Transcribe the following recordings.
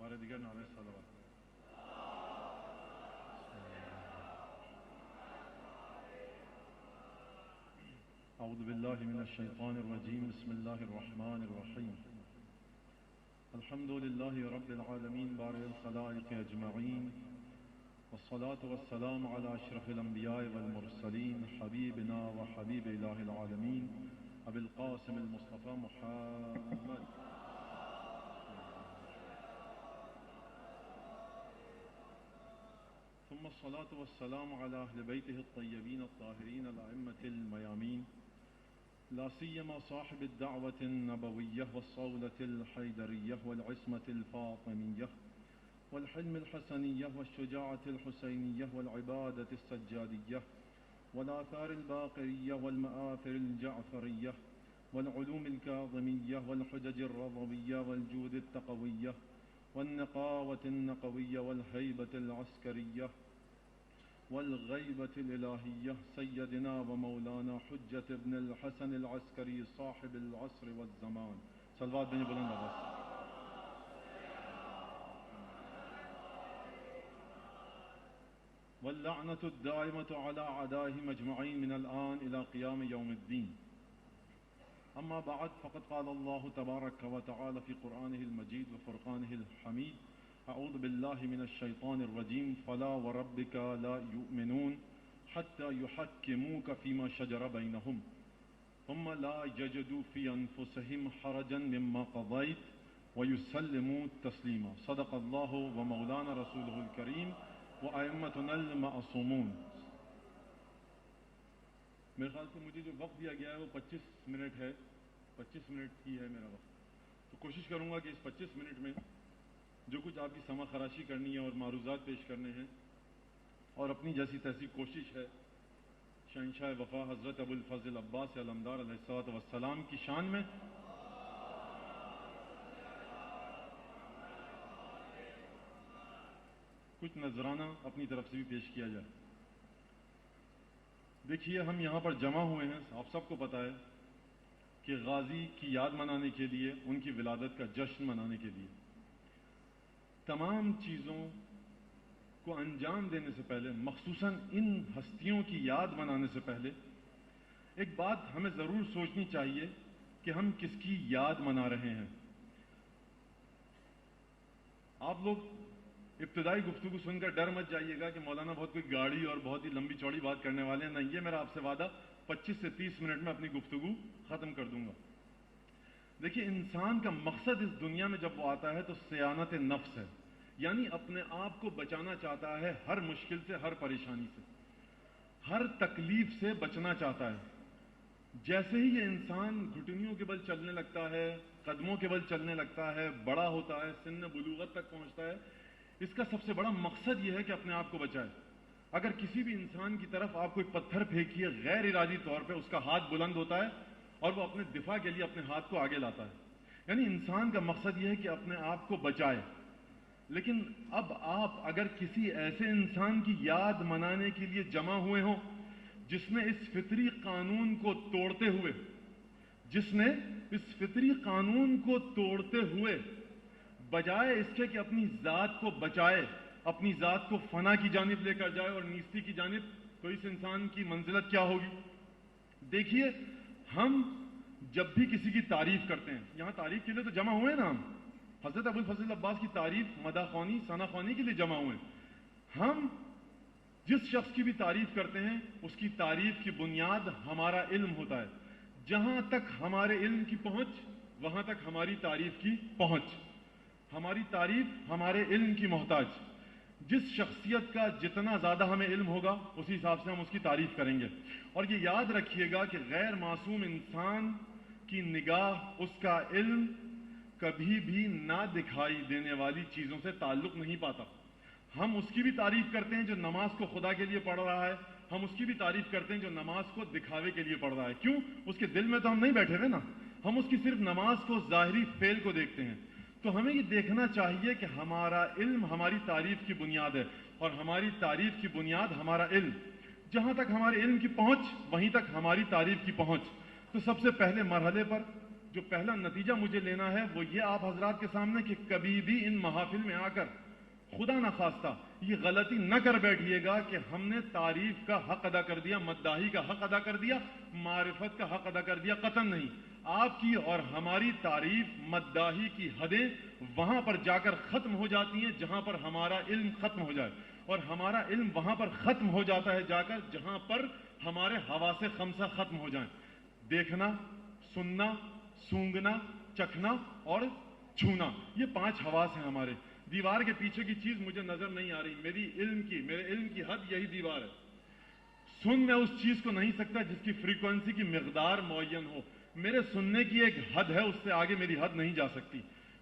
بارے دیگر نعرہ صلوات. اعوذ باللہ من الشیطان الرجیم. بسم اللہ الرحمن الرحیم. الحمد للہ رب العالمین بارئ الخلائق اجمعین، والصلاة والسلام على اشرف الانبیاء والمرسلین حبیبنا وحبیب الہ العالمین ابی القاسم المصطفى محمد. ثم الصلاة والسلام على أهل بيته الطيبين الطاهرين الأئمة الميامين، لا سيما صاحب الدعوة النبوية والصولة الحيدرية والعصمة الفاطمية والحلم الحسنية والشجاعة الحسينية والعبادة السجادية والآثار الباقرية والمآثر الجعفرية والعلوم الكاظمية والحجج الرضوية والجود التقوية والنقاوة النقوية والهيبة العسكرية والغيبة الإلهية سيدنا ومولانا حجة ابن الحسن العسكري صاحب العصر والزمان. صلوات بن بلند عباس. واللعنة الدائمة على أعدائهم أجمعين من الآن إلى قيام يوم الدين. أما بعد، فقد قال الله تبارك وتعالى في قرآنه المجيد وفرقانه الحميد: أعوذ بالله من الشيطان الرجيم. فلا وربك لا يؤمنون حتى يحكموك فيما شجر بينهم ثم لا يجدوا في أنفسهم حرجا مما قضيت ويسلموا تسليما. صدق الله ومولانا رسوله الكريم وأئمتنا المعصومون. میرے خیال سے مجھے جو وقت دیا گیا ہے وہ 25 منٹ ہے. 25 منٹ ہی ہے میرا وقت. تو کوشش کروں گا کہ اس 25 منٹ میں جو کچھ آپ کی سما خراشی کرنی ہے اور معروضات پیش کرنے ہیں اور اپنی جیسی تیسی کوشش ہے شہنشاہ وفا حضرت ابو الفضل عباس علمدار علیہ الصلوۃ والسلام کی شان میں کچھ نذرانہ اپنی طرف سے بھی پیش کیا جائے. دیکھیے، ہم یہاں پر جمع ہوئے ہیں، آپ سب کو پتہ ہے کہ غازی کی یاد منانے کے لیے، ان کی ولادت کا جشن منانے کے لیے. تمام چیزوں کو انجام دینے سے پہلے، مخصوصاً ان ہستیوں کی یاد منانے سے پہلے، ایک بات ہمیں ضرور سوچنی چاہیے کہ ہم کس کی یاد منا رہے ہیں. آپ لوگ ابتدائی گفتگو سن کر ڈر مت جائیے گا کہ مولانا بہت کوئی گاڑی اور بہت ہی لمبی چوڑی بات کرنے والے ہیں. نہیں، یہ میرا آپ سے وعدہ 25 سے 30 منٹ میں اپنی گفتگو ختم کر دوں گا. دیکھیے، انسان کا مقصد اس دنیا میں جب وہ آتا ہے تو صیانت نفس ہے، یعنی اپنے آپ کو بچانا چاہتا ہے ہر مشکل سے، ہر پریشانی سے، ہر تکلیف سے بچنا چاہتا ہے. جیسے ہی یہ انسان گھٹنیوں کے بل چلنے لگتا ہے، قدموں کے بل چلنے لگتا ہے، بڑا ہوتا ہے، سن بلوغت تک پہنچتا ہے، اس کا سب سے بڑا مقصد یہ ہے کہ اپنے آپ کو بچائے. اگر کسی بھی انسان کی طرف آپ کوئی پتھر پھینکیے، غیر ارادی طور پہ اس کا ہاتھ بلند ہوتا ہے اور وہ اپنے دفاع کے لیے اپنے ہاتھ کو آگے لاتا ہے. یعنی انسان کا مقصد یہ ہے کہ اپنے آپ کو بچائے. لیکن اب آپ اگر کسی ایسے انسان کی یاد منانے کے لیے جمع ہوئے ہوں جس نے اس فطری قانون کو توڑتے ہوئے بجائے اس کے کہ اپنی ذات کو بچائے، اپنی ذات کو فنا کی جانب لے کر جائے اور نیستی کی جانب، تو اس انسان کی منزلت کیا ہوگی؟ دیکھیے، ہم جب بھی کسی کی تعریف کرتے ہیں، یہاں تعریف کے لیے تو جمع ہوئے نا، ہم حضرت ابو الفضل عباس کی تعریف، مدح خوانی، ثنا خوانی کے لیے جمع ہوئے. ہم جس شخص کی بھی تعریف کرتے ہیں اس کی تعریف کی بنیاد ہمارا علم ہوتا ہے. جہاں تک ہمارے علم کی پہنچ، وہاں تک ہماری تعریف کی پہنچ. ہماری تعریف ہمارے علم کی محتاج. جس شخصیت کا جتنا زیادہ ہمیں علم ہوگا اسی حساب سے ہم اس کی تعریف کریں گے. اور یہ یاد رکھیے گا کہ غیر معصوم انسان کی نگاہ، اس کا علم کبھی بھی نہ دکھائی دینے والی چیزوں سے تعلق نہیں پاتا. ہم اس کی بھی تعریف کرتے ہیں جو نماز کو خدا کے لیے پڑھ رہا ہے، ہم اس کی بھی تعریف کرتے ہیں جو نماز کو دکھاوے کے لیے پڑھ رہا ہے. کیوں؟ اس کے دل میں تو ہم نہیں بیٹھے ہوئے نا، ہم اس کی صرف نماز کو، ظاہری فعل کو دیکھتے ہیں. تو ہمیں یہ دیکھنا چاہیے کہ ہمارا علم ہماری تعریف کی بنیاد ہے اور ہماری تعریف کی بنیاد ہمارا علم. جہاں تک ہمارے علم کی پہنچ وہیں تک ہماری تعریف کی پہنچ. تو سب سے پہلے مرحلے پر جو پہلا نتیجہ مجھے لینا ہے وہ یہ آپ حضرات کے سامنے کہ کبھی بھی ان محافل میں آ کر خدا نخواستہ یہ غلطی نہ کر بیٹھیے گا کہ ہم نے تعریف کا حق ادا کر دیا، مداحی کا حق ادا کر دیا، معرفت کا حق ادا کر دیا، قطعاً نہیں۔ آپ کی اور ہماری تعریف، مداحی کی حدیں وہاں پر جا کر ختم ہو جاتی ہیں جہاں پر ہمارا علم ختم ہو جائے، اور ہمارا علم وہاں پر ختم ہو جاتا ہے جا کر جہاں پر ہمارے حواس خمسہ ختم ہو جائیں۔ دیکھنا، سننا، سونگھنا، چکھنا اور چھونا، یہ 5 حواس ہیں ہمارے۔ دیوار کے پیچھے کی چیز مجھے نظر نہیں آ رہی، میرے علم کی حد یہی دیوار ہے۔ سن میں اس چیز کو نہیں سکتا جس کی فریکوینسی کی مقدار معین ہو، میرے سننے کی ایک حد ہے، اس سے آگے میری حد نہیں جا سکتی۔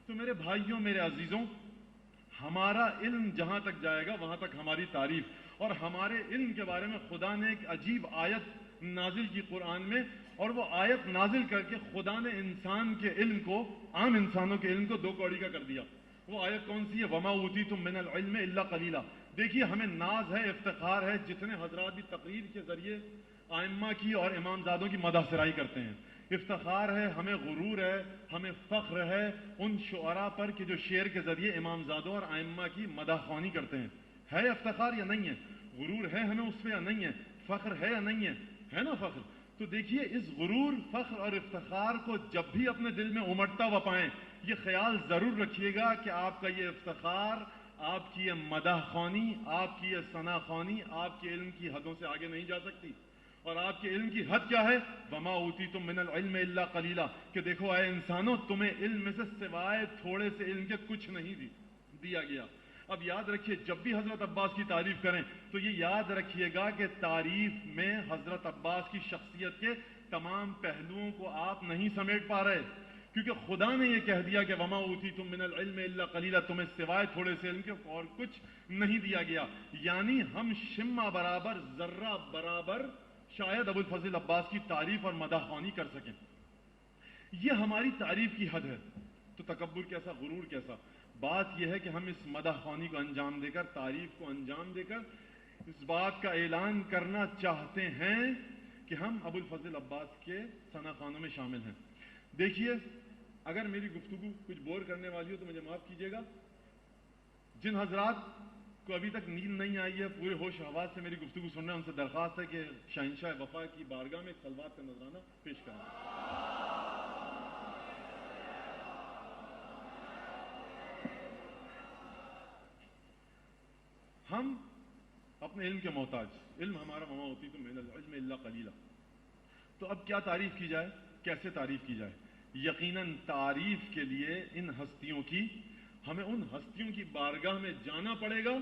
تو میرے بھائیوں، میرے عزیزوں، ہمارا علم جہاں تک جائے گا وہاں تک ہماری تعریف، اور ہمارے علم کے بارے میں خدا نے ایک عجیب آیت نازل کی قرآن میں، اور وہ آیت نازل کر کے خدا نے انسان کے علم کو، عام انسانوں کے علم کو 2 کوڑی کا کر دیا۔ وہ آیت کون سی ہے؟ وما اوتیتم من العلم الا قلیلا۔ دیکھیے، ہمیں ناز ہے، افتخار ہے، جتنے حضرات بھی تقریر کے ذریعے ائمہ کی اور امامزادوں کی مدح سرائی کرتے ہیں، افتخار ہے، ہمیں غرور ہے، ہمیں فخر ہے ان شعراء پر کہ جو شعر کے ذریعے امامزادوں اور ائمہ کی مدح خوانی کرتے ہیں۔ ہے افتخار یا نہیں ہے؟ غرور ہے ہمیں اس پہ یا نہیں ہے؟ فخر ہے یا نہیں ہے؟ ہے نا فخر؟ تو دیکھیے، اس غرور، فخر اور افتخار کو جب بھی اپنے دل میں امٹتا ہوا پائیں، یہ خیال ضرور رکھیے گا کہ آپ کا یہ افتخار، آپ کی یہ مدح خوانی، آپ کی یہ ثنا خوانی آپ کے علم کی حدوں سے آگے نہیں جا سکتی۔ اور آپ کے علم کی حد کیا ہے؟ وما اوتیتم من العلم الا قلیلا، کہ دیکھو اے انسانوں، تمہیں علم میں سے سوائے تھوڑے سے علم کے کچھ نہیں دیا گیا۔ اب یاد رکھیے، جب بھی حضرت عباس کی تعریف کریں تو یہ یاد رکھیے گا کہ تعریف میں حضرت عباس کی شخصیت کے تمام پہلوؤں کو آپ نہیں سمیٹ پا رہے، کیونکہ خدا نے یہ کہہ دیا کہ وما اوتیتم من العلم الا قلیلا، تمہیں سوائے تھوڑے سے علم کے اور کچھ نہیں دیا گیا۔ یعنی ہم شمع برابر، ذرہ برابر شاید ابو الفضل عباس کی تعریف اور مدح خوانی کر سکیں۔ یہ ہماری تعریف کی حد ہے۔ تو تکبر کیسا، غرور کیسا؟ بات یہ ہے کہ ہم اس مدح خوانی کو انجام دے کر، تعریف کو انجام دے کر اس بات کا اعلان کرنا چاہتے ہیں کہ ہم ابو الفضل عباس کے ثنا خوانوں میں شامل ہیں۔ دیکھیے، اگر میری گفتگو کچھ بور کرنے والی ہو تو مجھے معاف کیجیے گا۔ جن حضرات کو ابھی تک نیند نہیں آئی ہے، پورے ہوش و حواس سے میری گفتگو سن رہے ہیں، ان سے درخواست ہے کہ شہنشاہ وفا کی بارگاہ میں ایک صلوات کا نذرانہ پیش کریں۔ ہم اپنے علم کے محتاج، علم ہمارا وما اوتیتم من العلم الا قلیلا۔ تو اب کیا تعریف کی جائے، کیسے تعریف کی جائے؟ یقیناً تعریف کے لیے ان ہستیوں کی، ہمیں ان ہستیوں کی بارگاہ میں جانا پڑے گا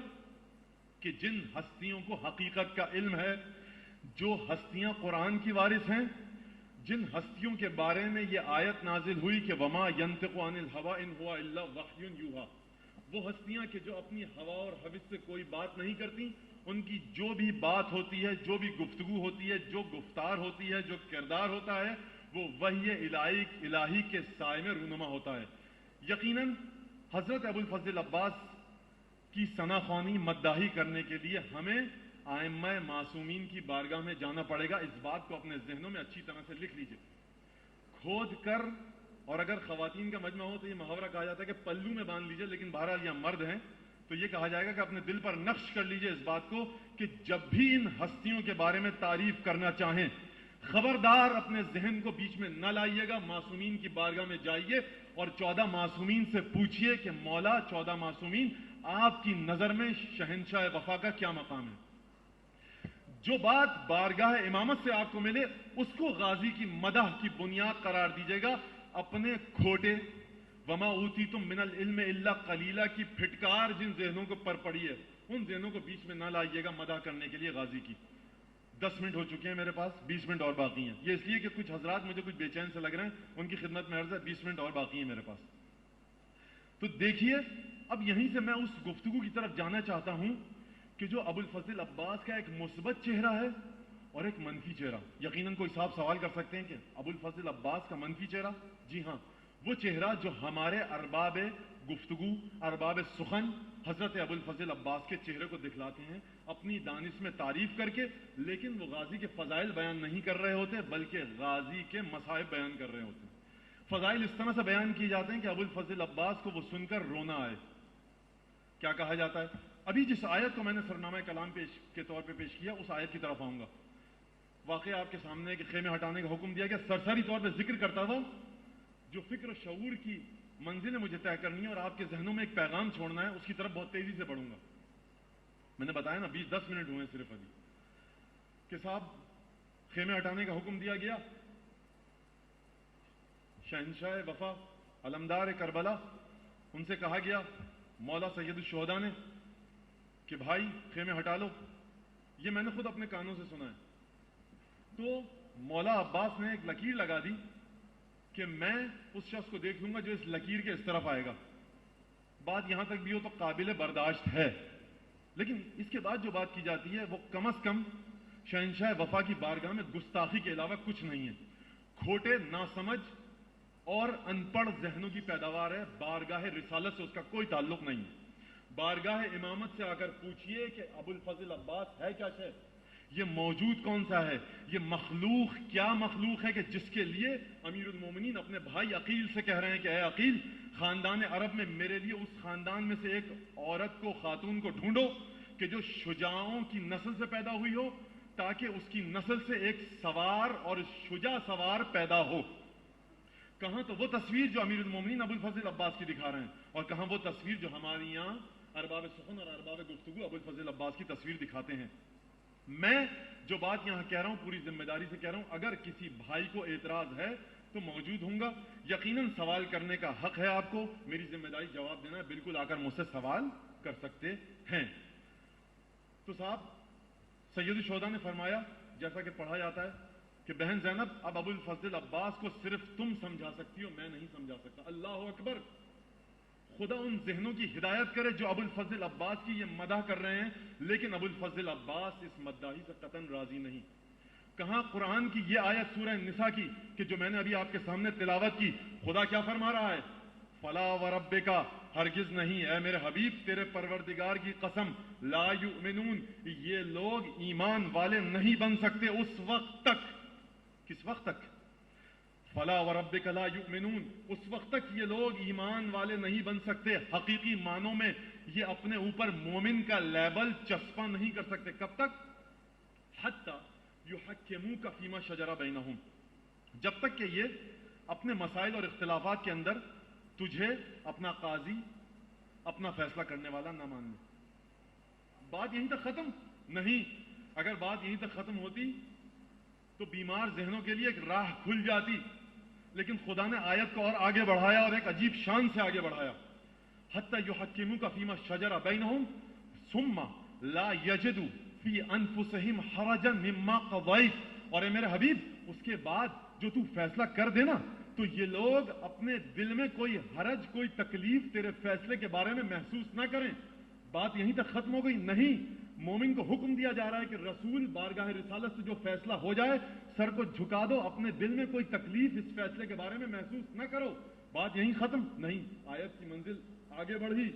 کہ جن ہستیوں کو حقیقت کا علم ہے، جو ہستیاں قرآن کی وارث ہیں، جن ہستیوں کے بارے میں یہ آیت نازل ہوئی کہ وما ینطق عن الہوی ان ہوا الا وحی یوحی، وہ ہستیاں کہ جو اپنی ہوا اور حوث سے کوئی بات نہیں کرتی، ان کی جو بھی بات ہوتی ہے، جو بھی گفتگو ہوتی ہے، جو گفتار ہوتی ہے، جو کردار ہوتا ہے، وہ وحی الہی کے سائے میں رونما ہوتا ہے۔ یقیناً حضرت ابو الفضل عباس کی ثنا خوانی، مداحی کرنے کے لیے ہمیں ائمہ معصومین کی بارگاہ میں جانا پڑے گا۔ اس بات کو اپنے ذہنوں میں اچھی طرح سے لکھ لیجئے، کھود کر، اور اگر خواتین کا مجمع ہو تو یہ محاورہ کہا جاتا ہے کہ پلو میں باندھ لیجئے، لیکن بہرحال یہ مرد ہیں تو یہ کہا جائے گا کہ اپنے دل پر نقش کر لیجئے اس بات کو کہ جب بھی ان ہستیوں کے بارے میں تعریف کرنا چاہیں، خبردار اپنے ذہن کو بیچ میں نہ لائیے گا، معصومین کی بارگاہ میں جائیے اور 14 معصومین سے پوچھئے کہ مولا 14 معصومین، آپ کی نظر میں شہنشاہ وفا کا کیا مقام ہے؟ جو بات بارگاہ امامت سے آپ کو ملے اس کو غازی کی مدح کی بنیاد قرار دیجیے گا۔ اپنے کھوٹے وما اوتیتم من العلم الا قلیلا کی پھٹکار جن ذہنوں کو پر پڑی ہے، ان ذہنوں کو بیچ میں نہ لائیے گا مدح کرنے کے لیے غازی کی۔ 10 منٹ ہو چکے ہیں میرے پاس، 20 منٹ اور باقی ہیں۔ یہ اس لیے کہ کچھ حضرات مجھے کچھ بے چین سے لگ رہے ہیں، ان کی خدمت میں عرض ہے 20 منٹ اور باقی ہیں میرے پاس۔ تو دیکھیے، اب یہیں سے میں اس گفتگو کی طرف جانا چاہتا ہوں کہ جو ابو الفضل عباس کا ایک مثبت چہرہ ہے اور ایک منفی چہرہ۔ یقیناً کوئی صاحب سوال کر سکتے ہیں کہ ابو الفضل عباس کا منفی چہرہ؟ جی ہاں، وہ چہرہ جو ہمارے ارباب گفتگو، ارباب سخن حضرت ابو الفضل عباس کے چہرے کو دکھلاتے ہیں اپنی دانش میں تعریف کر کے، لیکن وہ غازی کے فضائل بیان نہیں کر رہے ہوتے بلکہ غازی کے مصائب بیان کر رہے ہوتے ہیں۔ فضائل اس طرح سے بیان کیے جاتے ہیں کہ ابو الفضل عباس کو وہ سن کر رونا آئے. کیا کہا جاتا ہے؟ ابھی جس آیت کو میں نے سرنامہ کلام کے طور پہ پیش کیا اس آیت کی طرف آؤں گا. واقعہ آپ کے سامنے کہ خیمے ہٹانے کا حکم دیا گیا. سرسری طور پہ ذکر کرتا تھا جو فکر و شعور کی منزلیں مجھے طے کرنی ہے اور آپ کے ذہنوں میں ایک پیغام چھوڑنا ہے, اس کی طرف بہت تیزی سے بڑھوں گا. میں نے بتایا نا 10 منٹ ہوئے صرف ابھی کہ صاحب خیمے ہٹانے کا حکم دیا گیا. شہنشاہ وفا علمدار کربلا ان سے کہا گیا مولا سید الشہداء نے کہ بھائی خیمے ہٹا لو. یہ میں نے خود اپنے کانوں سے سنا ہے. تو مولا عباس نے ایک لکیر لگا دی کہ میں اس شخص کو دیکھ لوں گا جو اس لکیر کے اس طرف آئے گا. بات یہاں تک بھی ہو تو قابل برداشت ہے, لیکن اس کے بعد جو بات کی جاتی ہے وہ کم از کم شہنشاہ وفا کی بارگاہ میں گستاخی کے علاوہ کچھ نہیں ہے. کھوٹے ناسمجھ اور ان پڑھ ذہنوں کی پیداوار ہے. بارگاہ رسالت سے اس کا کوئی تعلق نہیں ہے. بارگاہ امامت سے آ کر پوچھئے کہ ابو الفضل عباس ہے کیا شے, یہ موجود کون سا ہے, یہ مخلوق کیا مخلوق ہے کہ جس کے لیے امیر المومنین اپنے بھائی عقیل سے کہہ رہے ہیں کہ اے عقیل خاندان عرب میں میرے لیے اس خاندان میں سے ایک عورت کو, خاتون کو ڈھونڈو کہ جو شجاعوں کی نسل سے پیدا ہوئی ہو تاکہ اس کی نسل سے ایک سوار اور شجاع سوار پیدا ہو. کہاں تو وہ تصویر جو امیر المومنین ابو الفضل عباس کی دکھا رہے ہیں, اور کہاں وہ تصویر جو ہمارے یہاں ارباب سخن اور ارباب گفتگو ابو الفضل عباس کی تصویر دکھاتے ہیں. میں جو بات یہاں کہہ رہا ہوں پوری ذمہ داری سے کہہ رہا ہوں. اگر کسی بھائی کو اعتراض ہے تو موجود ہوں گا, یقیناً سوال کرنے کا حق ہے آپ کو. میری ذمہ داری جواب دینا ہے, بالکل آ کر مجھ سے سوال کر سکتے ہیں. تو صاحب سید الشہداء نے فرمایا جیسا کہ پڑھا جاتا ہے کہ بہن زینب اب ابو الفضل عباس کو صرف تم سمجھا سکتی ہو, میں نہیں سمجھا سکتا. اللہ اکبر. خدا ان ذہنوں کی ہدایت کرے جو ابو الفضل عباس کی یہ مدح کر رہے ہیں, لیکن ابو الفضل عباس اس مداحی سے قطعاً راضی نہیں. کہاں قرآن کی یہ آیت سورہ النساء کی کہ جو میں نے ابھی آپ کے سامنے تلاوت کی, خدا کیا فرما رہا ہے؟ فلا وربک, ہرگز نہیں اے میرے حبیب تیرے پروردگار کی قسم, لا یؤمنون, یہ لوگ ایمان والے نہیں بن سکتے اس وقت تک. کس وقت تک؟ فلا وربک لا یؤمنون, اس وقت تک یہ لوگ ایمان والے نہیں بن سکتے. حقیقی معنوں میں یہ اپنے اوپر مومن کا لیبل چسپاں نہیں کر سکتے. کب تک؟ حتی یحکموک فیما شجر بینہم, جب تک کہ یہ اپنے مسائل اور اختلافات کے اندر تجھے اپنا قاضی, اپنا فیصلہ کرنے والا نہ مان لیں. بات یہیں تک ختم نہیں. اگر بات یہیں تک ختم ہوتی تو بیمار ذہنوں کے لیے ایک راہ کھل جاتی, لیکن خدا نے آیت کو اور آگے بڑھایا اور ایک عجیب شان سے آگے بڑھایا. حتی یحکموک فیما شجر بینہم ثم لا یجدوا فی انفسہم حرجا مما قضیت, اور اے میرے حبیب اس کے بعد جو تو فیصلہ کر دینا تو یہ لوگ اپنے دل میں کوئی حرج, کوئی تکلیف تیرے فیصلے کے بارے میں محسوس نہ کریں. بات یہیں تک ختم ہو گئی؟ نہیں. مومن کو حکم دیا جا رہا ہے کہ رسول بارگاہ رسالت سے جو فیصلہ ہو جائے سر کو جھکا دو, اپنے دل میں کوئی تکلیف اس فیصلے کے بارے میں محسوس نہ کرو. بات یہیں ختم نہیں. آیت کی منزل آگے بڑھی.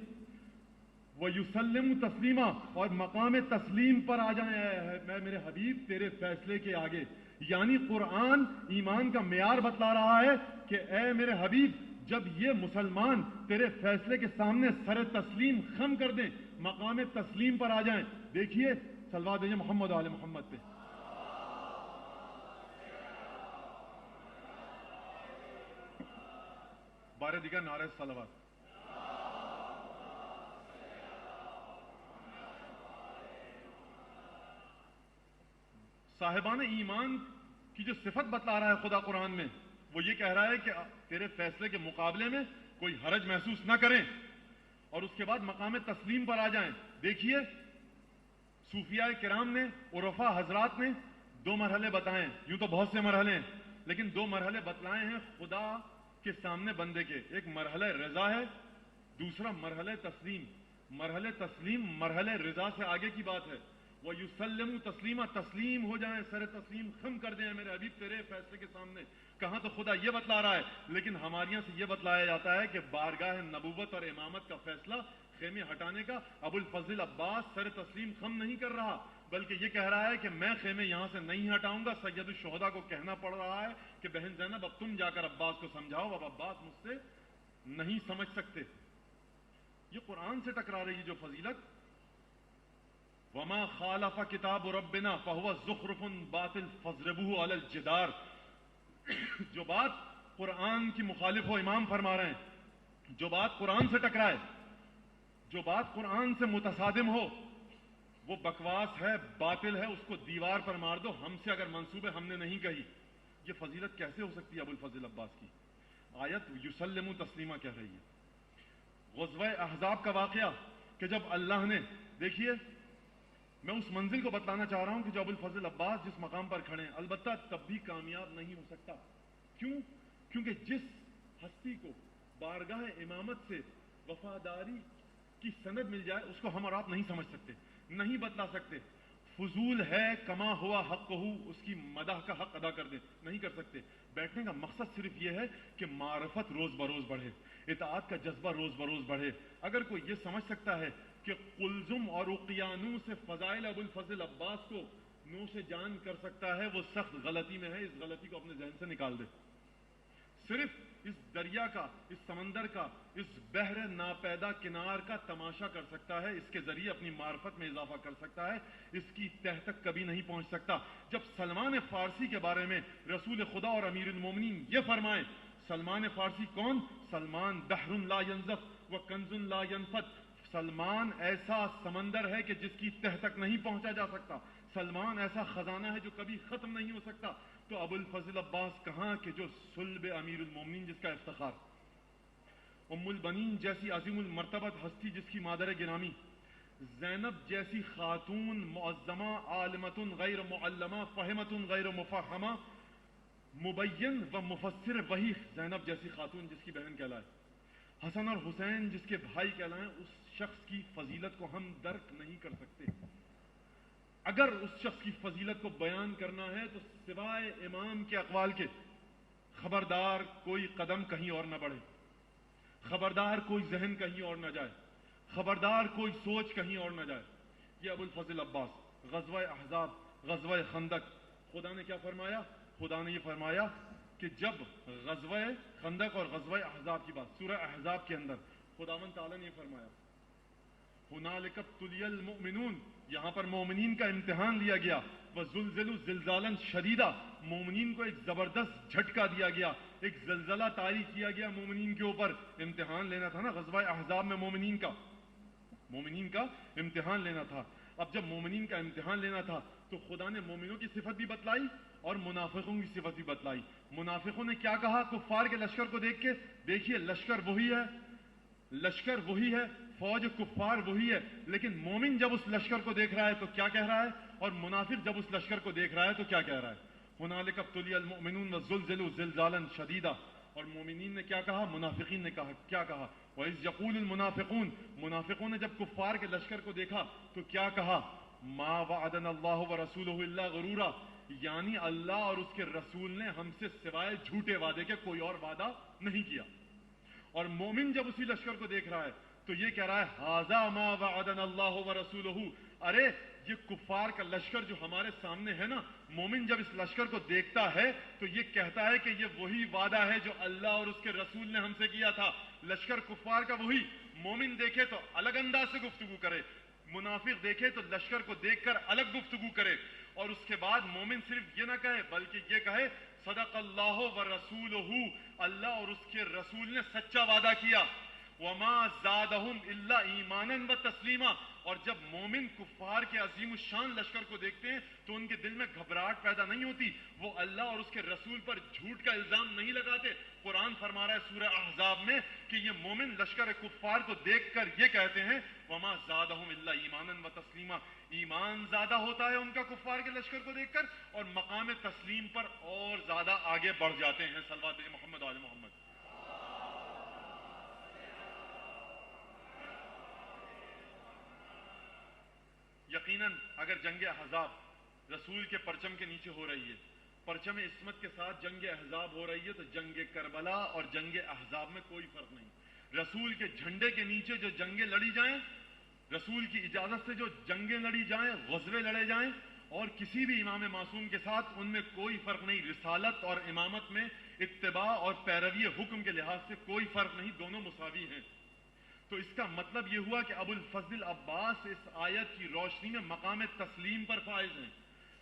وَيُسَلِّمُ تَسْلِيمًا, اور مقام تسلیم پر آ جائیں میں میرے حبیب تیرے فیصلے کے آگے. یعنی قرآن ایمان کا معیار بتلا رہا ہے کہ اے میرے حبیب جب یہ مسلمان تیرے فیصلے کے سامنے سر تسلیم خم کر دیں, مقام تسلیم پر آ جائیں. دیکھیے صلوات بھیجیں محمد و آل محمد پہ. بارے دیگر نعرہ صلوات. صاحبان ایمان کی جو صفت بتلا رہا ہے خدا قرآن میں, وہ یہ کہہ رہا ہے کہ تیرے فیصلے کے مقابلے میں کوئی حرج محسوس نہ کریں, اور اس کے بعد مقام تسلیم پر آ جائیں. دیکھیے صوفیاء کرام نے, عرفاء حضرات نے 2 مرحلے بتائے. یوں تو بہت سے مرحلے ہیں, لیکن 2 مرحلے بتلائے ہیں خدا کے سامنے بندے کے. ایک مرحلہ رضا ہے, دوسرا مرحلہ تسلیم. مرحلہ تسلیم مرحلہ رضا سے آگے کی بات ہے. وَيُسَلِّمُ تَسْلِيمًا, تسلیم ہو جائیں, سر تسلیم خم کر دیں میرے حبیب تیرے فیصلے کے سامنے. کہاں تو خدا یہ بتلا رہا ہے, لیکن ہمارے یہاں سے یہ بتلایا جاتا ہے کہ بارگاہ نبوت اور امامت کا فیصلہ خیمے ہٹانے کا ابو الفضل عباس سر تسلیم خم نہیں کر رہا, بلکہ یہ کہہ رہا ہے کہ میں خیمے یہاں سے نہیں ہٹاؤں گا. سید الشہداء کو کہنا پڑ رہا ہے کہ بہن زینب اب تم جا کر عباس کو سمجھاؤ, اب عباس مجھ سے نہیں سمجھ سکتے. یہ قرآن سے ٹکرا رہی ہے جو فضیلت. وما خالف کتاب ربنا فهو زخرف باطل فاضربوه علی الجدار. جو بات قرآن کی مخالف ہو, امام فرما رہے ہیں, جو بات قرآن سے ٹکرائے, جو بات قرآن سے متصادم ہو, وہ بکواس ہے, باطل ہے, اس کو دیوار پر مار دو. ہم سے اگر منسوب ہے, ہم نے نہیں کہی. یہ فضیلت کیسے ہو سکتی ہے ابو الفضل عباس کی؟ آیت یسلم تسلیمہ کہہ رہی ہے. غزوہ احزاب کا واقعہ کہ جب اللہ نے, دیکھیے میں اس منزل کو بتلانا چاہ رہا ہوں کہ جو ابو الفضل عباس جس مقام پر کھڑے ہیں, البتہ تب بھی کامیاب نہیں ہو سکتا. کیوں؟ کیونکہ جس ہستی کو بارگاہ امامت سے وفاداری کی سند مل جائے اس کو ہم اور آپ نہیں سمجھ سکتے, نہیں بتلا سکتے. فضول ہے کما ہوا حق ہو, اس کی مدح کا حق ادا کر دیں, نہیں کر سکتے. بیٹھنے کا مقصد صرف یہ ہے کہ معرفت روز بروز بڑھے, اطاعت کا جذبہ روز بروز بڑھے. اگر کوئی یہ سمجھ سکتا ہے کہ قلزم اور اقیانو سے فضائل ابو الفضل عباس کو نوش جان کر سکتا ہے, وہ سخت غلطی میں ہے. اس غلطی کو اپنے ذہن سے نکال دے. صرف اس دریا کا, اس سمندر کا, اس بحر ناپیدا کنار کا تماشا کر سکتا ہے, اس کے ذریعے اپنی معرفت میں اضافہ کر سکتا ہے, اس کی تہ تک کبھی نہیں پہنچ سکتا. جب سلمان فارسی کے بارے میں رسول خدا اور امیر المومنین یہ فرمائیں, سلمان فارسی کون؟ سلمان بحر لا ینزف و کنز لا ینفد. سلمان ایسا سمندر ہے کہ جس کی تہ تک نہیں پہنچا جا سکتا. سلمان ایسا خزانہ ہے جو کبھی ختم نہیں ہو سکتا. تو ابو الفضل عباس کہاں کہ جو صلب امیر المومنین جس کا افتخار, ام البنین جیسی عظیم المرتبت ہستی جس کی مادر گرامی, زینب جیسی خاتون معظمہ عالمۃ غیر معلمہ فہمۃ غیر مفہمہ, مبین و مفسر وہی زینب جیسی خاتون جس کی بہن کہلائے, حسن اور حسین جس کے بھائی کہلائیں, اس شخص کی فضیلت کو ہم درک نہیں کر سکتے. اگر اس شخص کی فضیلت کو بیان کرنا ہے تو سوائے امام کے اقوال کے خبردار کوئی قدم کہیں اور نہ بڑھے, خبردار کوئی ذہن کہیں اور نہ جائے, خبردار کوئی سوچ کہیں اور نہ جائے. یہ ابو الفضل عباس, غزوہ احزاب, غزوہ خندق, خدا نے کیا فرمایا؟ خدا نے یہ فرمایا کہ جب غزوہ خندق اور غزوہ احزاب کی بات, سورہ احزاب کے اندر خداوند تعالیٰ نے یہ فرمایا ہنالک ابتلی المؤمنون, یہاں پر مومنین کا امتحان لیا گیا. وزلزلوا زلزالا شدیدا, مومنین کو ایک زبردست جھٹکا دیا گیا, ایک زلزلہ طاری کیا گیا مومنین کے اوپر. امتحان لینا تھا نا غزوہ احزاب میں مومنین کا امتحان لینا تھا. اب جب مومنین کا امتحان لینا تھا تو خدا نے مومنوں کی صفت بھی بتلائی اور منافقوں کی صفت بھی بتلائی. منافقوں نے کیا کہا کفار کے لشکر کو دیکھ کے؟ دیکھیے لشکر وہی ہے, فوج کفار وہی ہے, لیکن مومن جب اس لشکر کو دیکھ رہا ہے تو کیا کہہ رہا ہے, اور منافق جب اس لشکر کو دیکھ رہا ہے تو کیا کہہ رہا ہے؟ ہنالک ابتلی المؤمنون وزلزلوا زلزالا شدیدا. اور مومنین نے کیا کہا, منافقین نے کیا کہا؟ وَإِذْ يَقُولُ الْمُنَافِقُونَ, منافقوں نے جب کفار کے لشکر کو دیکھا تو کیا کہا؟ مَا وَعَدَنَا اللَّهُ وَرَسُولُهُ إِلَّا غَرُورًا, یعنی اللہ اور اس کے رسول نے ہم سے سوائے جھوٹے وعدے کے کوئی اور وعدہ نہیں کیا. اور مومن جب اسی لشکر کو دیکھ رہا ہے تو یہ کہہ رہا ہے ھذا ما وعدنا اللہ ورسولہ, ارے یہ کفار کا لشکر جو ہمارے سامنے ہے نا, مومن جب اس لشکر کو دیکھتا ہے تو یہ کہتا ہے کہ یہ وہی وعدہ ہے جو اللہ اور اس کے رسول نے ہم سے کیا تھا. لشکر کفار کا وہی, مومن دیکھے تو الگ انداز سے گفتگو کرے, منافق دیکھے تو لشکر کو دیکھ کر الگ گفتگو کرے. اور اس کے بعد مومن صرف یہ نہ کہے بلکہ یہ کہے صدق اللہ ورسولہ, اللہ اور اس کے رسول نے سچا وعدہ کیا. وما زادہم الا ایمانا و تسلیما, اور جب مومن کفار کے عظیم الشان لشکر کو دیکھتے ہیں تو ان کے دل میں گھبراہٹ پیدا نہیں ہوتی, وہ اللہ اور اس کے رسول پر جھوٹ کا الزام نہیں لگاتے. قرآن فرما رہا ہے سورہ احزاب میں کہ یہ مومن لشکر کفار کو دیکھ کر یہ کہتے ہیں وما زادہم الا ایمانا و تسلیما, ایمان زیادہ ہوتا ہے ان کا کفار کے لشکر کو دیکھ کر, اور مقام تسلیم پر اور زیادہ آگے بڑھ جاتے ہیں. صلوات محمد آل محمد. یقیناً اگر جنگ احزاب رسول کے پرچم کے نیچے ہو رہی ہے, پرچم عصمت کے ساتھ جنگ احزاب ہو رہی ہے, تو جنگ کربلا اور جنگ احزاب میں کوئی فرق نہیں. رسول کے جھنڈے کے نیچے جو جنگیں لڑی جائیں رسول کی اجازت سے جو جنگیں لڑی جائیں، غزوے لڑے جائیں، اور کسی بھی امام معصوم کے ساتھ ان میں کوئی فرق نہیں، رسالت اور امامت میں اتباع اور پیروی حکم کے لحاظ سے کوئی فرق نہیں، دونوں مساوی ہیں۔ تو اس کا مطلب یہ ہوا کہ ابو الفضل عباس اس آیت کی روشنی میں مقام تسلیم پر فائز ہیں،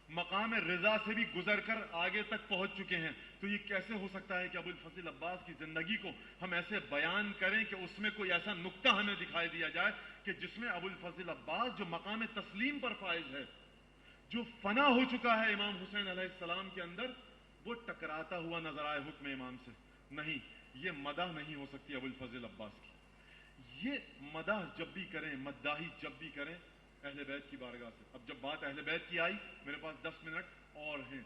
مقام رضا سے بھی گزر کر آگے تک پہنچ چکے ہیں۔ تو یہ کیسے ہو سکتا ہے کہ ابو الفضل عباس کی زندگی کو ہم ایسے بیان کریں کہ اس میں کوئی ایسا نقطہ ہمیں دکھائی دیا جائے کہ جس میں ابو الفضل عباس جو مقام تسلیم پر فائز ہے، جو فنا ہو چکا ہے امام حسین علیہ السلام کے اندر، وہ ٹکراتا ہوا نظر آئے حکم امام سے؟ نہیں، یہ مدح نہیں ہو سکتی ابو الفضل عباس کی۔ یہ مدح جب بھی کریں، مداحی جب بھی کریں اہل بیت کی بارگاہ سے۔ اب جب بات اہل بیت کی آئی، میرے پاس 10 منٹ اور ہیں،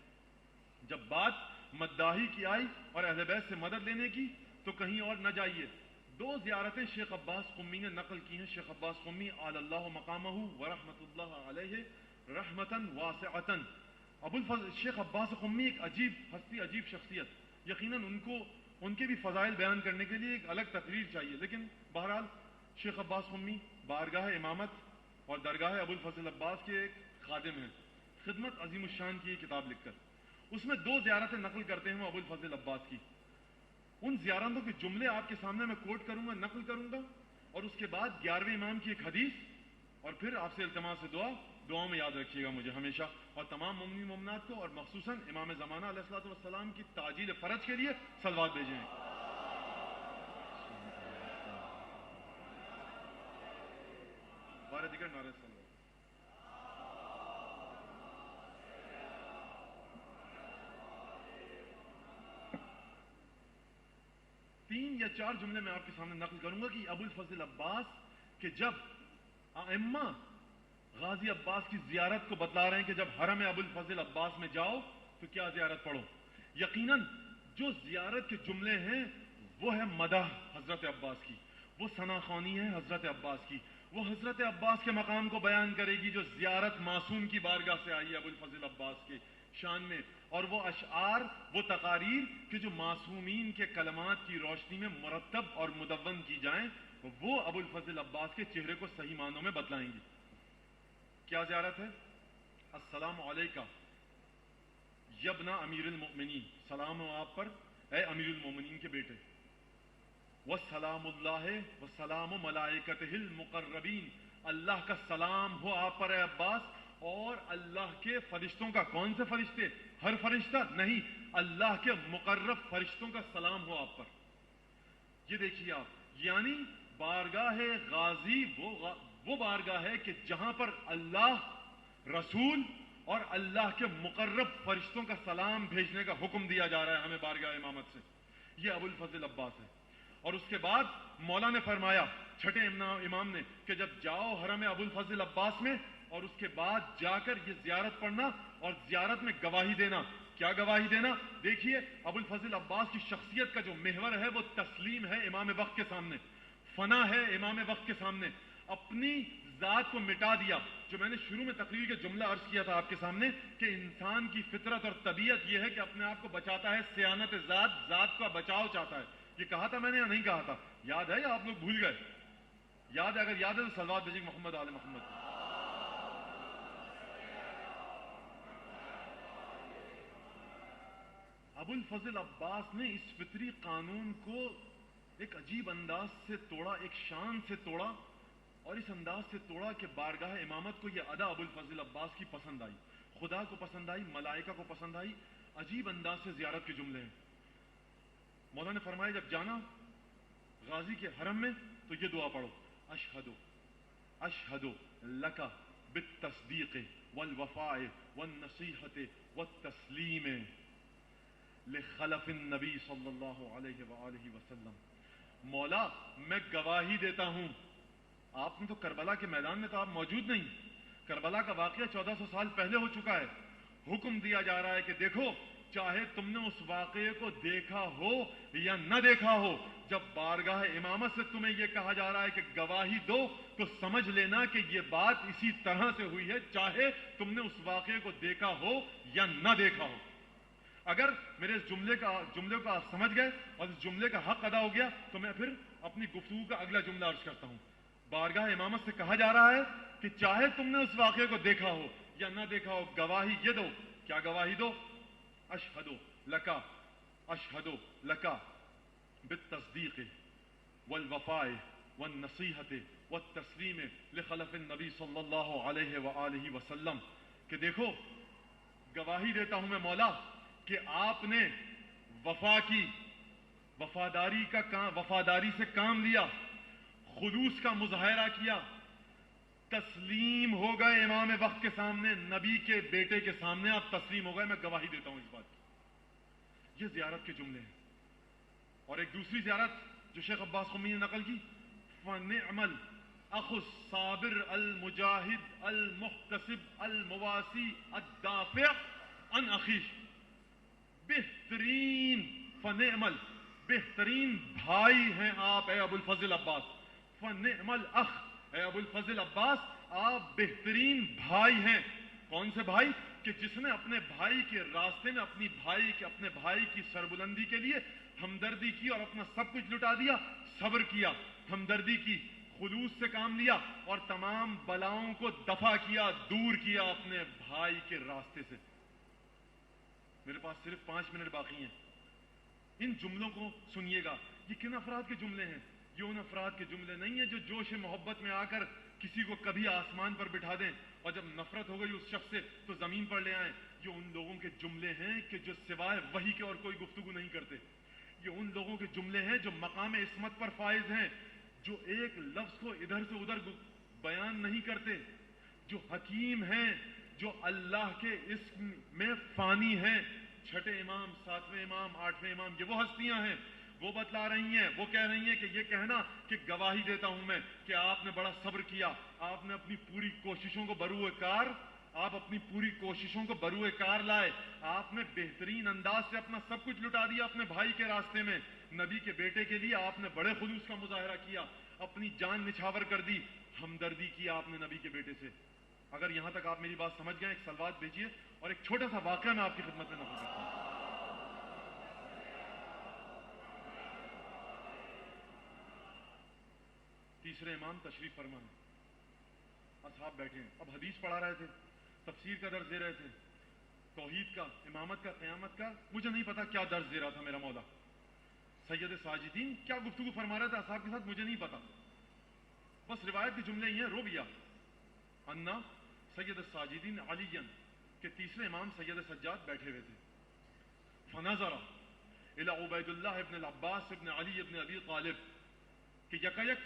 جب بات مداحی کی آئی اور اہل بیت سے مدد لینے کی، تو کہیں اور نہ جائیے۔ 2 زیارتیں شیخ عباس قمی نے نقل کی ہیں۔ شیخ عباس قمی علی اللہ مقامہ ورحمۃ اللہ علیہ رحمتاً واسعتاً۔ ابو الفضل شیخ عباس قمی ایک عجیب ہستی، عجیب شخصیت، یقیناً ان کے بھی فضائل بیان کرنے کے لیے ایک الگ تقریر چاہیے، لیکن بہرحال شیخ عباس قمی بارگاہ امامت اور درگاہ ابو الفضل عباس کے ایک خادم ہیں، خدمت عظیم الشان کی یہ کتاب لکھ کر اس میں 2 زیارتیں نقل کرتے ہیں وہ ابو الفضل عباس کی۔ ان زیارتوں کے جملے آپ کے سامنے میں کوٹ کروں گا، نقل کروں گا، اور اس کے بعد 11ویں امام کی ایک حدیث، اور پھر آپ سے التماس سے دعاؤں میں یاد رکھیے گا مجھے ہمیشہ، اور تمام مومنین مومنات کو، اور مخصوصاً امام زمانہ علیہ الصلوۃ والسلام کی تعجیل فرج کے لیے صلوات بھیجیں۔ بارہ دیگر نعرہ صلوات۔ 3 یا 4 جملے میں آپ کے سامنے نقل کروں گا کہ ابو الفضل عباس کہ جب ائمہ غازی عباس کی زیارت کو بتلا رہے ہیں کہ جب حرم ابو الفضل عباس میں جاؤ تو کیا زیارت پڑھو، یقیناً جو زیارت کے جملے ہیں وہ ہے مدح حضرت عباس کی، وہ ثنا خوانی ہے حضرت عباس کی، وہ حضرت عباس کے مقام کو بیان کرے گی جو زیارت معصوم کی بارگاہ سے آئی ہے ابو الفضل عباس کے شان میں، اور وہ اشعار، وہ تقاریر کہ جو معصومین کے کلمات کی روشنی میں مرتب اور مدون کی جائیں، وہ ابو الفضل عباس کے چہرے کو صحیح معنوں میں بتلائیں گی۔ کیا زیارت ہے؟ السلام علیکہ یبنا امیر المؤمنین، سلام ہو آپ پر اے امیر المؤمنین کے بیٹے، والسلام اللہ والسلام ملائکتہ المقربین، اللہ کا سلام ہو آپ پر اے عباس، اور اللہ کے فرشتوں کا، کون سے فرشتے؟ ہر فرشتہ نہیں، اللہ کے مقرب فرشتوں کا سلام ہو آپ پر۔ یہ دیکھیے آپ، یعنی بارگاہ غازی وہ بارگاہ ہے کہ جہاں پر اللہ، رسول اور اللہ کے مقرب فرشتوں کا سلام بھیجنے کا حکم دیا جا رہا ہے ہمیں بارگاہ امامت سے۔ یہ ابو الفضل عباس ہے۔ اور اس کے بعد مولا نے فرمایا، چھٹے امام نے، کہ جب جاؤ حرم ابو الفضل عباس میں، اور اس کے بعد جا کر یہ زیارت پڑھنا اور زیارت میں گواہی دینا۔ کیا گواہی دینا؟ دیکھیے ابو الفضل عباس کی شخصیت کا جو محور ہے وہ تسلیم ہے امام وقت کے سامنے، فنا ہے امام وقت کے سامنے، اپنی ذات کو مٹا دیا۔ جو میں نے شروع میں تقریر کے جملہ عرض کیا تھا آپ کے سامنے کہ انسان کی فطرت اور طبیعت یہ ہے کہ اپنے آپ کو بچاتا ہے، صیانت ذات کا بچاؤ چاہتا ہے۔ یہ کہا تھا میں نے یا نہیں کہا تھا؟ یاد ہے یا آپ لوگ بھول گئے؟ یاد ہے؟ اگر یاد ہے تو صلوات بھیجیں محمد آل محمد۔ ابو الفضل عباس نے اس فطری قانون کو ایک عجیب انداز سے توڑا، ایک شان سے توڑا، اور اس انداز سے توڑا کہ بارگاہ امامت کو یہ ادا ابو الفضل عباس کی پسند آئی، خدا کو پسند آئی، ملائکہ کو پسند آئی۔ عجیب انداز سے زیارت کے جملے ہیں۔ مولا نے فرمایا جب جانا غازی کے حرم میں تو یہ دعا پڑھو، اشہدو لکا بالتصدیق والوفاء والنصیحت والتسلیم لخلف النبی صلی اللہ علیہ وآلہ وسلم۔ مولا میں گواہی دیتا ہوں، آپ نے تو کربلا کے میدان میں تو آپ موجود نہیں، کربلا کا واقعہ 1400 سال پہلے ہو چکا ہے، حکم دیا جا رہا ہے کہ دیکھو چاہے تم نے اس واقعے کو دیکھا ہو یا نہ دیکھا ہو، جب بارگاہ امامت سے تمہیں یہ کہا جا رہا ہے کہ گواہی دو تو سمجھ لینا کہ یہ بات اسی طرح سے ہوئی ہے، چاہے تم نے اس واقعے کو دیکھا ہو یا نہ دیکھا ہو۔ اگر میرے اس جملے کو آپ سمجھ گئے اور اس جملے کا حق ادا ہو گیا تو میں پھر اپنی گفتگو کا اگلا جملہ عرض کرتا ہوں۔ بارگاہ امامت سے کہا جا رہا ہے کہ چاہے تم نے اس واقعے کو دیکھا ہو یا نہ دیکھا ہو، گواہی یہ دو. کیا گواہی دو؟ اشہدو لکا، اشہدو لکا بالتصدیق والوفاء والنصیحت والتسلیم لخلف النبی صلی اللہ علیہ وآلہ وسلم، کہ دیکھو گواہی دیتا ہوں میں مولا کہ آپ نے وفا کی، وفاداری سے کام لیا، خلوص کا مظاہرہ کیا، تسلیم ہو گئے امام وقت کے سامنے، نبی کے بیٹے کے سامنے آپ تسلیم ہو گئے. میں گواہی دیتا ہوں اس بات کی. یہ زیارت کے جملے ہیں. اور ایک دوسری زیارت جو شیخ عباس قمی نے نقل کی، فَنِعْمَ الْأَخُ الصَّابِرُ الْمُجَاهِدُ الْمُحْتَسِبُ الْمُوَاسِي الدَّافِعُ عَنْ أَخِيهِ. بہترین فنعم، بہترین بھائی ہیں آپ اے ابو الفضل عباس. فنعم الاخ، اے ابو الفضل عباس آپ بہترین بھائی ہیں. کون سے بھائی؟ کہ جس نے اپنے بھائی کے راستے میں اپنے بھائی کی سربلندی کے لیے ہمدردی کی اور اپنا سب کچھ لٹا دیا، صبر کیا، ہمدردی کی، خلوص سے کام لیا اور تمام بلاؤں کو دفع کیا، دور کیا اپنے بھائی کے راستے سے. میرے پاس صرف 5 منٹ باقی ہیں. ان جملوں کو سنیے گا. یہ کن افراد کے جملے ہیں؟ یہ ان افراد کے جملے نہیں ہیں جو جوش محبت میں آ کر کسی کو کبھی آسمان پر بٹھا دیں اور جب نفرت ہو گئی اس شخص سے تو زمین پر لے آئیں. یہ ان لوگوں کے جملے ہیں کہ جو سوائے وحی کے اور کوئی گفتگو نہیں کرتے. یہ ان لوگوں کے جملے ہیں جو مقام عصمت پر فائز ہیں، جو ایک لفظ کو ادھر سے ادھر بیان نہیں کرتے، جو حکیم ہیں، جو اللہ کے اسم میں فانی ہیں. 6 امام، 7ویں امام، 8ویں امام، یہ وہ ہستیاں ہیں. وہ بتلا رہی ہیں، وہ کہہ رہی ہیں کہ یہ کہنا کہ گواہی دیتا ہوں میں کہ آپ نے بڑا صبر کیا، آپ نے اپنی پوری کوششوں کو بروئے کار لائے، آپ نے بہترین انداز سے اپنا سب کچھ لٹا دیا اپنے بھائی کے راستے میں، نبی کے بیٹے کے لیے آپ نے بڑے خلوص کا مظاہرہ کیا، اپنی جان نچھاور کر دی، ہمدردی کی آپ نے نبی کے بیٹے سے. اگر یہاں تک آپ میری بات سمجھ گئے، ایک سلوات بھیجیے اور ایک چھوٹا سا واقعہ میں آپ کی خدمت میں نقل کرتا ہوں. تیسرے امام تشریف فرما ہے، اصحاب بیٹھے ہیں. اب حدیث پڑھا رہے تھے، تفسیر کا درس دے رہے تھے، توحید کا، امامت کا، قیامت کا، مجھے نہیں پتا کیا درس دے رہا تھا میرا مولا. سید ساجدین کیا گفتگو فرما رہا تھا اصحاب کے ساتھ مجھے نہیں پتا، بس روایت کے جملے ہی ہیں. رو بیا انا سید الساجدین علی کے تیسرے امام سید سجاد بیٹھے ہوئے تھے. فنظر الى عبید اللہ ابن العباس ابن علی ابن ابی طالب، کہ یکایک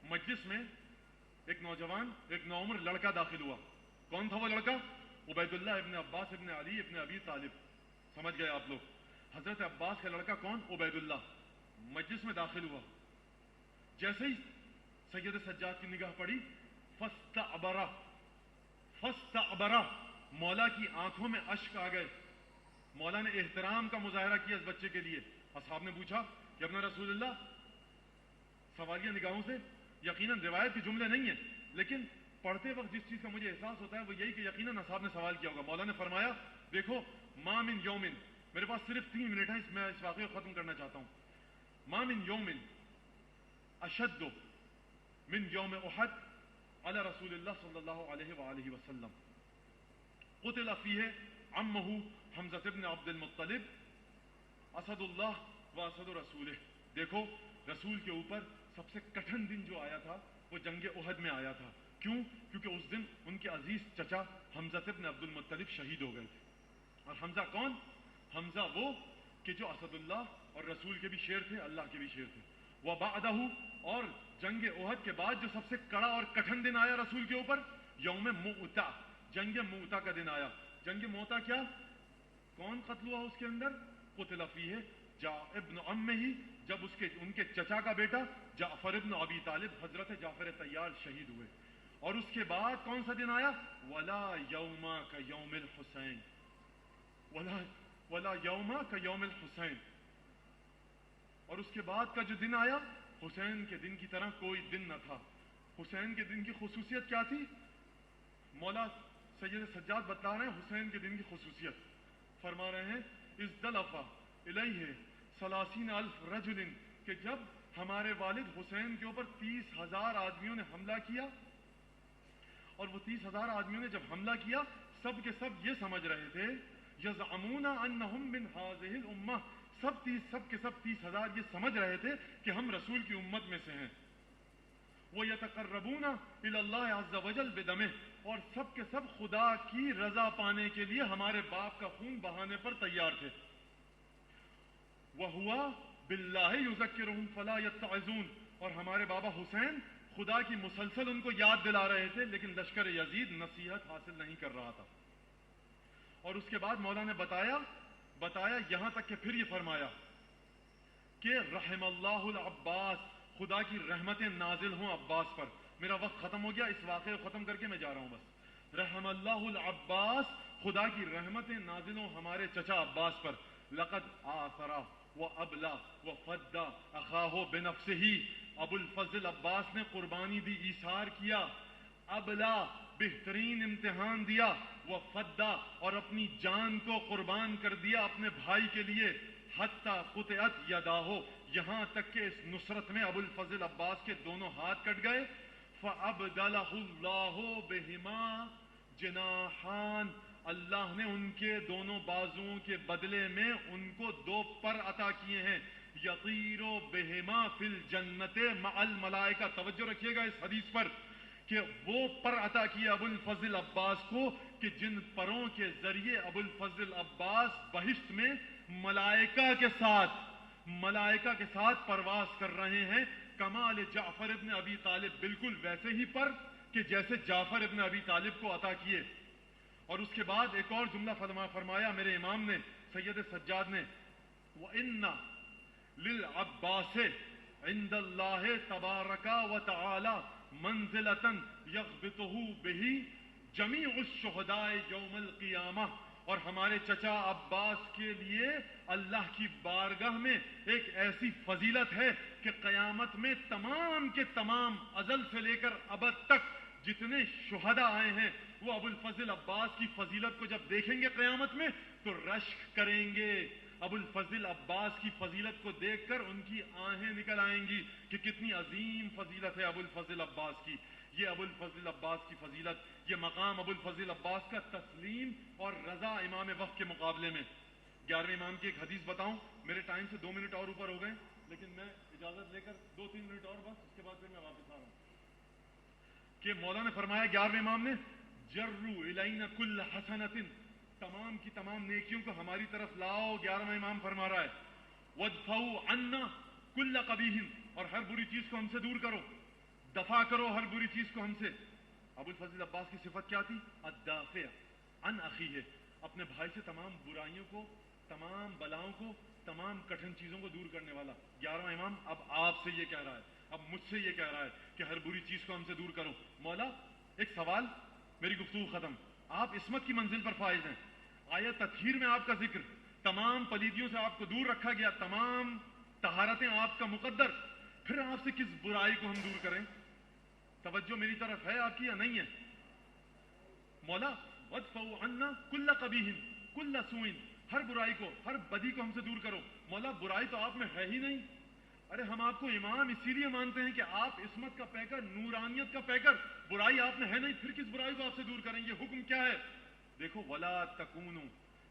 مجلس میں ایک نوجوان، ایک نوعمر لڑکا داخل ہوا. کون تھا وہ لڑکا؟ عبید اللہ ابن عباس ابن علی ابن ابی طالب. سمجھ گئے آپ لوگ؟ حضرت عباس کا لڑکا کون؟ عبید اللہ. مجلس میں داخل ہوا، جیسے ہی سید سجاد کی نگاہ پڑی، فاستعبرہ، مولا کی آنکھوں میں اشک آ گئے. مولا نے احترام کا مظاہرہ کیا اس بچے کے لیے. اصحاب نے پوچھا کہ ابن رسول اللہ، سوالیہ نگاہوں سے، یقیناً روایت کے جملے نہیں ہیں لیکن پڑھتے وقت جس چیز کا مجھے احساس ہوتا ہے وہ یہی کہ یقیناً اصحاب نے سوال کیا ہوگا. مولا نے فرمایا دیکھو، ما من یومن، میرے پاس صرف 3 منٹ ہیں، میں اس واقعے کو ختم کرنا چاہتا ہوں. ما من یومن اشد من یوم احد علی رسول اللہ صلی اللہ علیہ وآلہ وسلم قتل فیہ عمہ حمزہ بن عبد المطلب اسد اللہ و اسد رسولہ. دیکھو، رسول کے اوپر سب سے کٹھن دن جو آیا تھا وہ جنگ احد میں آیا تھا. کیوں؟ کیونکہ اس دن ان کے عزیز چچا حمزہ بن عبد المطلب شہید ہو گئے تھے. اور حمزہ کون؟ حمزہ وہ کہ جو اسد اللہ اور رسول کے بھی شیر تھے، اللہ کے بھی شیر تھے. وبعدہ، اور جنگ احد کے بعد جو سب سے کڑا اور کٹھن دن آیا رسول کے اوپر، یوم مؤتہ، جنگ مؤتہ کا دن آیا. جنگ مؤتہ کیا؟ کون قتل ہوا اس کے اندر؟ قتل فیہ ابن عمہ، جب ان کے چچا کا بیٹا جعفر ابن ابی طالب، حضرت جعفر طیار شہید ہوئے. اور اس کے بعد کون سا دن آیا؟ ولا یوم کا یوم الحسین، ولا یوم کا یوم الحسین. اور اس کے بعد کا جو دن آیا، حسین کے دن کی طرح کوئی دن نہ تھا. حسین کے دن کی خصوصیت کیا تھی؟ مولا سید سجاد بتلا رہے ہیں حسین کے دن کی خصوصیت. فرما رہے ہیں ازدلف الیہ 30,000 رجل، کہ جب ہمارے والد حسین کے اوپر 30,000 آدمیوں نے حملہ کیا، اور وہ 30,000 آدمیوں نے جب حملہ کیا سب کے سب یہ سمجھ رہے تھے یزعمون انہم من هذه الامہ، سب کے سب 30,000 یہ سمجھ رہے تھے کہ ہم رسول کی امت میں سے ہیں، وَيَتَقَرَّبُونَ إِلَى اللَّهِ عَزَّ وَجَلَّ بِدَمِهِ، اور سب کے سب خدا کی رضا پانے کے لیے ہمارے باپ کا خون بہانے پر تیار تھے، وَهُوَ بِاللَّهِ يُذَكِّرُهُمْ فَلَا يَتَّعِظُونَ، اور ہمارے بابا حسین خدا کی مسلسل ان کو یاد دلا رہے تھے، لیکن لشکر یزید نصیحت حاصل نہیں کر رہا تھا۔ اور اس کے بعد مولا نے بتایا یہاں تک کہ پھر یہ فرمایا کہ رحم اللہ العباس، خدا کی رحمتیں نازل ہوں عباس پر۔ میرا وقت ختم ہو گیا، اس واقعے کو ختم کر کے میں جا رہا ہوں بس۔ رحم اللہ العباس، خدا کی رحمتیں نازل ہوں ہمارے چچا عباس پر۔ لقد آثرا وابلا وفدا اخاہ بنفسہ، ابو الفضل عباس نے قربانی دی، ایثار کیا، ابلا بہترین امتحان دیا، وفدا اور اپنی جان کو قربان کر دیا اپنے بھائی کے لیے، حتی قطعت یداہ، یہاں تک کہ اس نصرت میں ابو الفضل عباس کے دونوں ہاتھ کٹ گئے۔ فَأَبْدَلَهُ اللَّهُ بِهِمَا جناحان، اللہ نے ان کے دونوں بازوؤں کے بدلے میں ان کو 2 پر عطا کیے ہیں، یطیر بہما فی الجنت مع الملائکہ۔ توجہ رکھیے گا اس حدیث پر کہ وہ پر عطا کیے ابو الفضل عباس کو کہ جن پروں کے ذریعے ابو الفضل عباس بہشت میں ملائکہ کے ساتھ پرواز کر رہے ہیں، کمال جعفر ابن ابی طالب، بالکل ویسے ہی پر کہ جیسے جعفر ابن ابی طالب کو عطا کیے۔ اور اس کے بعد ایک اور جملہ فرمایا میرے امام نے، سید سجاد نے، وَإِنَّ لِلْعَبَّاسِ عِنْدَ اللَّهِ تَبَارَكَ وَتَعَالَى مَنزِلَةً يَغْبِطُهُ بِهِ جَمِيعُ الشُّهَدَاءِ يَوْمَ الْقِيَامَةِ، اور ہمارے چچا عباس کے لیے اللہ کی بارگاہ میں ایک ایسی فضیلت ہے کہ قیامت میں تمام کے تمام ازل سے لے کر ابد تک جتنے شہداء آئے ہیں وہ ابو الفضل عباس کی فضیلت کو جب دیکھیں گے قیامت میں تو رشک کریں گے۔ ابو الفضل عباس کی فضیلت کو دیکھ کر ان کی آہیں نکل آئیں گی کہ کتنی عظیم فضیلت ہے ابو الفضل عباس کی۔ یہ ابو الفضل عباس کی فضیلت، یہ مقام ابو الفضل عباس کا تسلیم اور رضا امام وقت کے مقابلے میں۔ 11ویں امام کی ایک حدیث بتاؤں، میرے ٹائم سے 2 منٹ اور اوپر ہو گئے، لیکن میں اجازت لے کر 2-3 منٹ اور بس، اس کے بعد پھر میں واپس آ رہا ہوں۔ کہ مولا نے فرمایا 11ویں امام نے، جرو الینا کل حسنۃ، تمام کی تمام نیکیوں کو ہماری طرف لاؤ۔ 11واں امام فرما رہا ہے، وادفعوا عنا کل قبیح، اور ہر بری چیز کو ہم سے دور کرو، دفع کرو ہر بری چیز کو ہم سے۔ ابو الفضل عباس کی صفت کیا تھی؟ الدافع عن اخیہ، اپنے بھائی سے تمام برائیوں کو، تمام بلاؤں کو، تمام کٹھن چیزوں کو دور کرنے والا۔ 11واں امام اب آپ سے یہ کہہ رہا ہے، اب مجھ سے یہ کہہ رہا ہے کہ ہر بری چیز کو ہم سے دور کرو۔ مولا ایک سوال، میری گفتگو ختم، آپ عصمت کی منزل پر فائز ہیں، آیت تطہیر میں آپ کا ذکر، تمام پلیدیوں سے آپ کو دور رکھا گیا، تمام طہارتیں آپ کا مقدر، پھر آپ سے کس برائی کو ہم دور کریں؟ توجہ میری طرف ہے آپ کی یا نہیں ہے؟ مولا وادفعوا عنا کل قبیح کل سوء، ہر برائی کو، ہر بدی کو ہم سے دور کرو۔ مولا برائی تو آپ میں ہے ہی نہیں، ارے ہم آپ کو امام اسی لیے مانتے ہیں کہ آپ عصمت کا پیکر، نورانیت کا پیکر، برائی آپ میں ہے نہیں، پھر کس برائی کو آپ سے دور کریں گے؟ حکم کیا ہے؟ دیکھو ولا تکونوا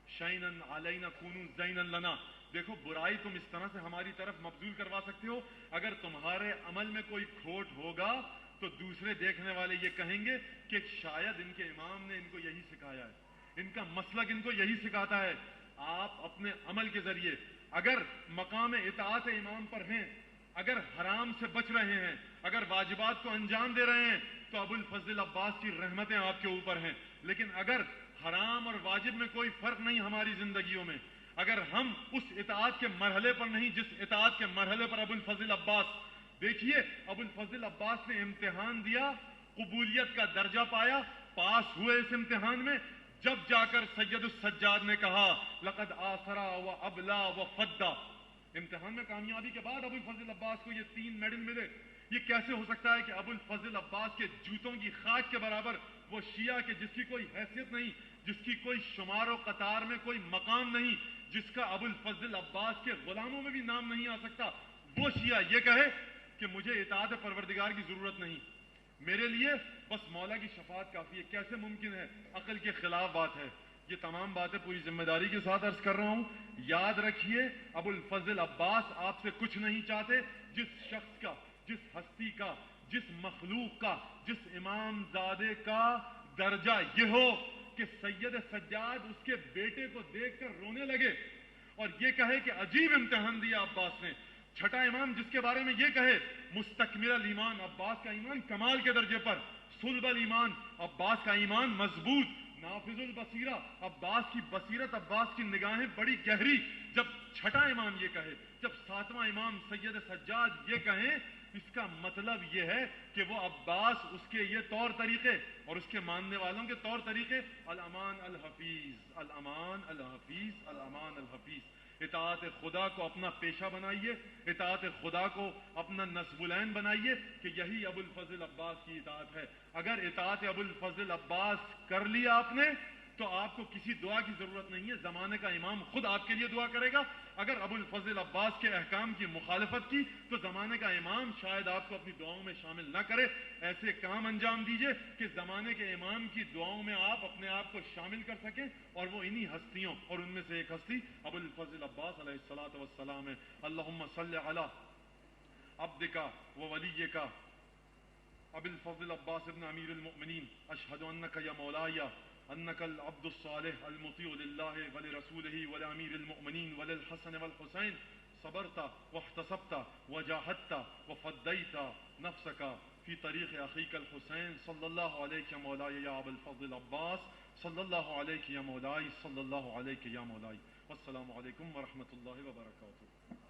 شیئا علینا کونوا زینا لنا، دیکھو برائی تم اس طرح سے ہماری طرف مبذول کروا سکتے ہو، اگر تمہارے عمل میں کوئی کھوٹ ہوگا تو دوسرے دیکھنے والے یہ کہیں گے کہ شاید ان کے امام نے ان کو یہی سکھایا ہے، ان کا مسلک ان کو یہی سکھاتا ہے۔ آپ اپنے عمل کے ذریعے اگر مقام اطاعت امام پر ہیں، اگر حرام سے بچ رہے ہیں، اگر واجبات کو انجام دے رہے ہیں تو ابو الفضل عباس کی رحمتیں آپ کے اوپر ہیں۔ لیکن اگر حرام اور واجب میں کوئی فرق نہیں ہماری زندگیوں میں، اگر ہم اس اطاعت کے مرحلے پر نہیں جس اطاعت کے مرحلے پر ابو الفضل عباس، دیکھیے ابو الفضل عباس نے امتحان دیا، قبولیت کا درجہ پایا، پاس ہوئے اس امتحان میں، جب جا کر سید السجاد نے کہا لقد آثرا وابلا وفدا، امتحان میں کامیابی کے بعد ابو الفضل عباس کو یہ 3 میڈل ملے۔ یہ کیسے ہو سکتا ہے کہ ابو الفضل عباس کے جوتوں کی خاک کے برابر وہ شیعہ کے جس کی کوئی حیثیت نہیں، جس کی کوئی شمار و قطار میں کوئی مقام نہیں، جس کا ابو الفضل عباس کے غلاموں میں بھی نام نہیں آ سکتا، وہ شیعہ یہ کہے کہ مجھے اطاعت پروردگار کی ضرورت نہیں، میرے لیے بس مولا کی شفاعت کافی ہے، کیسے ممکن ہے؟ عقل کے خلاف بات ہے۔ یہ تمام باتیں پوری ذمہ داری کے ساتھ عرض کر رہا ہوں۔ یاد رکھیے ابو الفضل عباس آپ سے کچھ نہیں چاہتے۔ جس شخص کا، جس ہستی کا، جس مخلوق کا، جس امام زادے کا درجہ یہ ہو کہ سید سجاد اس کے بیٹے کو دیکھ کر رونے لگے اور یہ کہے کہ عجیب امتحان دیا عباس نے، چھٹا امام جس کے بارے میں یہ کہے مستکمل الایمان، عباس کا ایمان کمال کے درجے پر، صلب الایمان، عباس کا ایمان مضبوط، نافذ البصیرہ، عباس کی بصیرت، عباس کی نگاہیں بڑی گہری، جب چھٹا امام یہ کہے، جب ساتواں امام سید سجاد یہ کہیں، اس کا مطلب یہ ہے کہ وہ عباس اس کے یہ طور طریقے اور اس کے ماننے والوں کے طور طریقے الامان الحفیظ، الامان الحفیظ، الامان الحفیظ۔ اطاعت خدا کو اپنا پیشہ بنائیے، اطاعت خدا کو اپنا نصب العین بنائیے کہ یہی ابو الفضل عباس کی اطاعت ہے۔ اگر اطاعت ابو الفضل عباس کر لیا آپ نے تو آپ کو کسی دعا کی ضرورت نہیں ہے، زمانے کا امام خود آپ کے لیے دعا کرے گا۔ اگر ابو الفضل عباس کے احکام کی مخالفت کی تو زمانے کا امام شاید آپ کو اپنی دعاؤں میں شامل نہ کرے۔ ایسے کام انجام دیجئے کہ زمانے کے امام کی دعاؤں میں آپ اپنے آپ کو شامل کر سکیں، اور وہ انہی ہستیوں اور ان میں سے ایک ہستی ابو الفضل عباس علیہ الصلوۃ والسلام ہے۔ اللہم صلی علی عبدک و ولیک ابو الفضل عباس ابن امیر المؤمنین، اشہد انک یا مولائی انک العبد الصالح المطیع للہ ولرسولہ ولامیر المؤمنین وللحسن والحسین، صبرت واحتسبت وجاہدت وفدیت نفسک فی طریق اخیک الحسین صلی اللہ علیہ مولائی یا ابو الفضل عباس، صلی اللہ علیہ یا مولائی، صلی اللہ علیہ یا مولائی۔ والسلام علیکم ورحمۃ اللہ وبرکاتہ۔